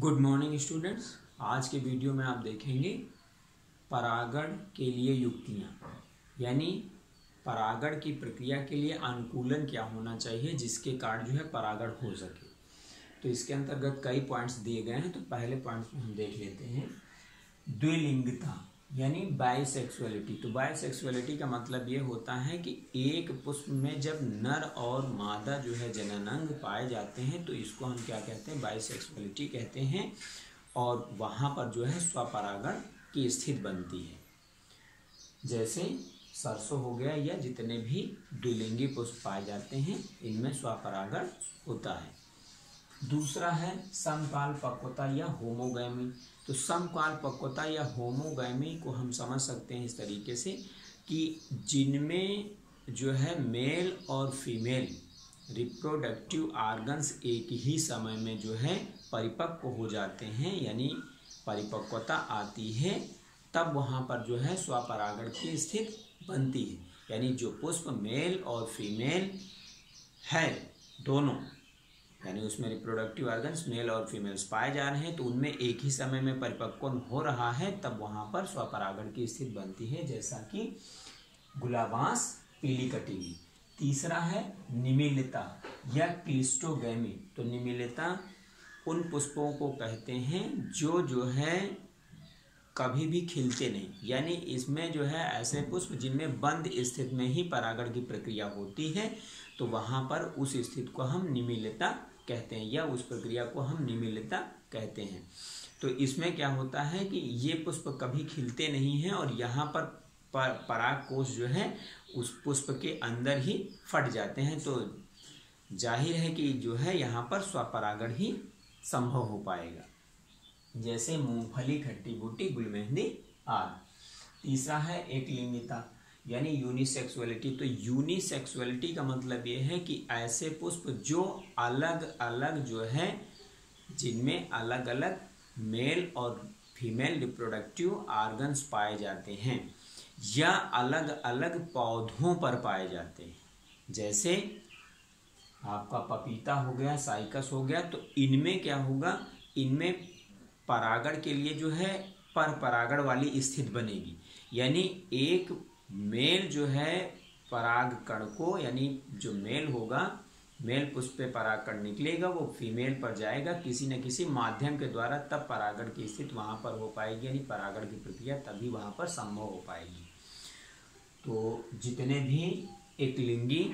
Good morning students. आज के video में आप देखेंगे परागण के लिए युक्तियाँ, यानी परागण की प्रक्रिया के लिए अनुकूलन क्या होना चाहिए जिसके कारण जो है परागण हो सके। तो इसके अंतर्गत कई पॉइंट्स दिए गए हैं। तो पहले पॉइंट्स में हम देख लेते हैं द्विलिंगता यानी बाइसेक्सुअलिटी। तो बाइसेक्सुअलिटी का मतलब ये होता है कि एक पुष्प में जब नर और मादा जो है जननांग पाए जाते हैं तो इसको हम क्या कहते हैं, बाइसेक्सुअलिटी कहते हैं। और वहाँ पर जो है स्वपरागण की स्थिति बनती है। जैसे सरसों हो गया या जितने भी द्विलिंगी पुष्प पाए जाते हैं इनमें स्वपरागण होता है। दूसरा है समकाल पक्वता या होमोगैमी। तो समकाल पक्वता या होमोगैमी को हम समझ सकते हैं इस तरीके से कि जिनमें जो है मेल और फीमेल रिप्रोडक्टिव ऑर्गन्स एक ही समय में जो है परिपक्व हो जाते हैं, यानी परिपक्वता आती है, तब वहाँ पर जो है स्वपरागण की स्थिति बनती है। यानी जो पुष्प मेल और फीमेल है दोनों, यानी उसमें रिप्रोडक्टिव ऑर्गन्स मेल और फीमेल्स पाए जा रहे हैं तो उनमें एक ही समय में परिपक्व हो रहा है, तब वहाँ पर स्वपरागण की स्थिति बनती है, जैसा कि गुलाबांस, पीली कटीली। तीसरा है निमिलिता या क्लिस्टोगैमी। तो निमिलिता उन पुष्पों को कहते हैं जो है कभी भी खिलते नहीं, यानी इसमें जो है ऐसे पुष्प जिनमें बंद स्थिति में ही परागण की प्रक्रिया होती है, तो वहाँ पर उस स्थिति को हम निमिलिता कहते हैं या उस प्रक्रिया को हम निमिलिता कहते हैं। तो इसमें क्या होता है कि ये पुष्प कभी खिलते नहीं हैं और यहाँ पर पराग कोश जो है उस पुष्प के अंदर ही फट जाते हैं। तो जाहिर है कि जो है यहाँ पर स्वपरागण ही संभव हो पाएगा, जैसे मूंगफली, खट्टी बूटी, गुलमेहंदी आदि। तीसरा है एकलिंगिता यानी यूनिसेक्सुअलिटी। तो यूनिसेक्सुअलिटी का मतलब ये है कि ऐसे पुष्प जो अलग अलग जो है जिनमें अलग अलग मेल और फीमेल रिप्रोडक्टिव ऑर्गन्स पाए जाते हैं या अलग अलग पौधों पर पाए जाते हैं। जैसे आपका पपीता हो गया, साइकस हो गया, तो इनमें क्या होगा, इनमें परागण के लिए जो है पर परागण वाली स्थिति बनेगी। यानी एक मेल जो है पराग कण को, यानी जो मेल होगा, मेल पुष्प पे पराग कण निकलेगा, वो फीमेल पर जाएगा किसी न किसी माध्यम के द्वारा, तब परागण की स्थिति वहाँ पर हो पाएगी, यानी परागण की प्रक्रिया तभी वहाँ पर संभव हो पाएगी। तो जितने भी एकलिंगी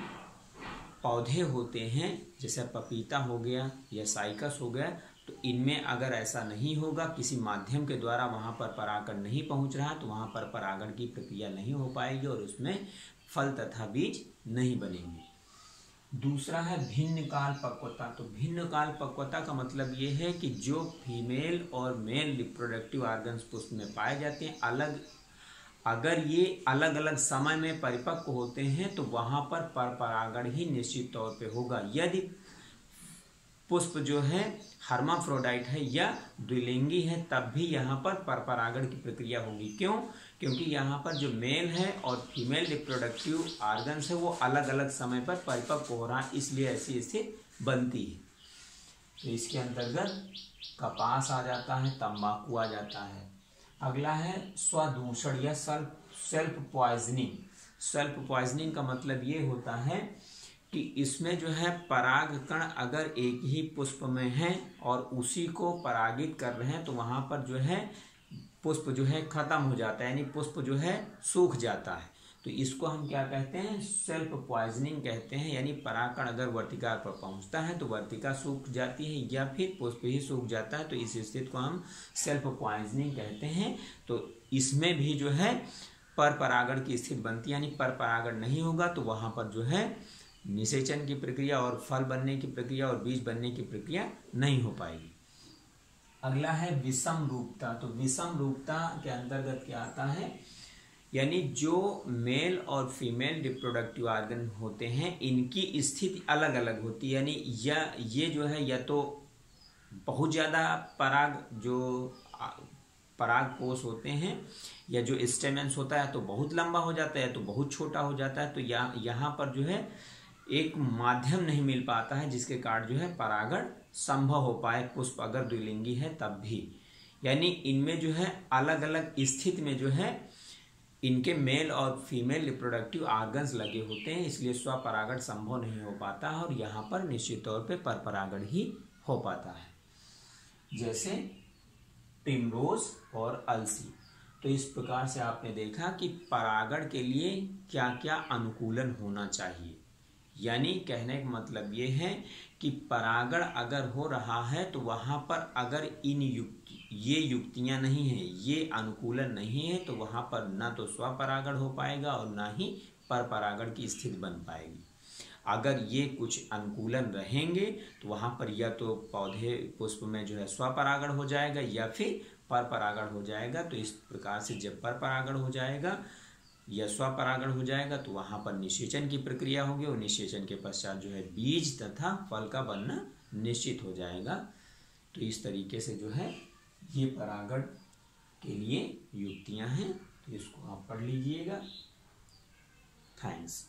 पौधे होते हैं, जैसे पपीता हो गया या साइकस हो गया, तो इनमें अगर ऐसा नहीं होगा, किसी माध्यम के द्वारा वहाँ पर परागण नहीं पहुँच रहा, तो वहाँ पर परागण की प्रक्रिया नहीं हो पाएगी और उसमें फल तथा बीज नहीं बनेंगे। दूसरा है भिन्न काल पक्वता। तो भिन्न काल पक्वता का मतलब ये है कि जो फीमेल और मेल रिप्रोडक्टिव ऑर्गन्स पुष्प में पाए जाते हैं, अगर ये अलग अलग समय में परिपक्व होते हैं तो वहाँ पर परागण ही निश्चित तौर पे होगा। यदि पुष्प जो है हर्माफ्रोडाइट है या द्विलिंगी है तब भी यहाँ पर परपरागण की प्रक्रिया होगी। क्यों? क्योंकि यहाँ पर जो मेल है और फीमेल रिप्रोडक्टिव ऑर्गन्स है वो अलग अलग समय पर परिपक्व हो रहा है, इसलिए ऐसी स्थिति बनती है। तो इसके अंतर्गत कपास आ जाता है, तंबाकू आ जाता है। अगला है स्वदूषण या सेल्फ पॉइजनिंग। सेल्फ पॉइजनिंग का मतलब ये होता है कि इसमें जो है पराग कण अगर एक ही पुष्प में है और उसी को परागित कर रहे हैं तो वहाँ पर जो है पुष्प जो है खत्म हो जाता है, यानी पुष्प जो है सूख जाता है। तो इसको हम क्या कहते हैं, सेल्फ पॉइजनिंग कहते हैं। यानी परागकण अगर वर्तिका पर पहुँचता है तो वर्तिका सूख जाती है या फिर पुष्प ही सूख जाता है, तो इस स्थिति को हम सेल्फ पॉइजनिंग कहते हैं। तो इसमें भी जो है पर परागण की स्थिति बनती है, यानी पर परागण नहीं होगा तो वहाँ पर जो है निषेचन की प्रक्रिया और फल बनने की प्रक्रिया और बीज बनने की प्रक्रिया नहीं हो पाएगी। अगला है विषम रूपता। तो विषम रूपता के अंतर्गत क्या आता है, यानी जो मेल और फीमेल रिप्रोडक्टिव ऑर्गन होते हैं इनकी स्थिति अलग अलग होती है। यानी ये जो है या तो बहुत ज़्यादा पराग कोश होते हैं, या जो स्टेमेंस होता है तो बहुत लंबा हो जाता है तो बहुत छोटा हो जाता है। तो यहाँ पर जो है एक माध्यम नहीं मिल पाता है जिसके कारण जो है परागण संभव हो पाए, पुष्प अगर द्विलिंगी है तब भी। यानी इनमें जो है अलग अलग स्थिति में जो है इनके मेल और फीमेल रिप्रोडक्टिव ऑर्गन्स लगे होते हैं, इसलिए स्वपरागण संभव नहीं हो पाता है और यहाँ पर निश्चित तौर पे परपरागण ही हो पाता है, जैसे प्रिमरोज और अलसी। तो इस प्रकार से आपने देखा कि परागण के लिए क्या क्या अनुकूलन होना चाहिए। यानी कहने का मतलब ये है कि परागण अगर हो रहा है तो वहाँ पर अगर ये युक्तियाँ नहीं हैं, ये अनुकूलन नहीं है, तो वहाँ पर ना तो स्वपरागण हो पाएगा और ना ही परपरागण की स्थिति बन पाएगी। अगर ये कुछ अनुकूलन रहेंगे तो वहाँ पर या तो पौधे पुष्प में जो है स्वपरागण हो जाएगा या फिर परपरागण हो जाएगा। तो इस प्रकार से जब परपरागण हो जाएगा या स्वपरागण हो जाएगा तो वहाँ पर निषेचन की प्रक्रिया होगी और निषेचन के पश्चात जो है बीज तथा फल का बनना निश्चित हो जाएगा। तो इस तरीके से जो है ये परागण के लिए युक्तियाँ हैं, तो इसको आप पढ़ लीजिएगा। थैंक्स।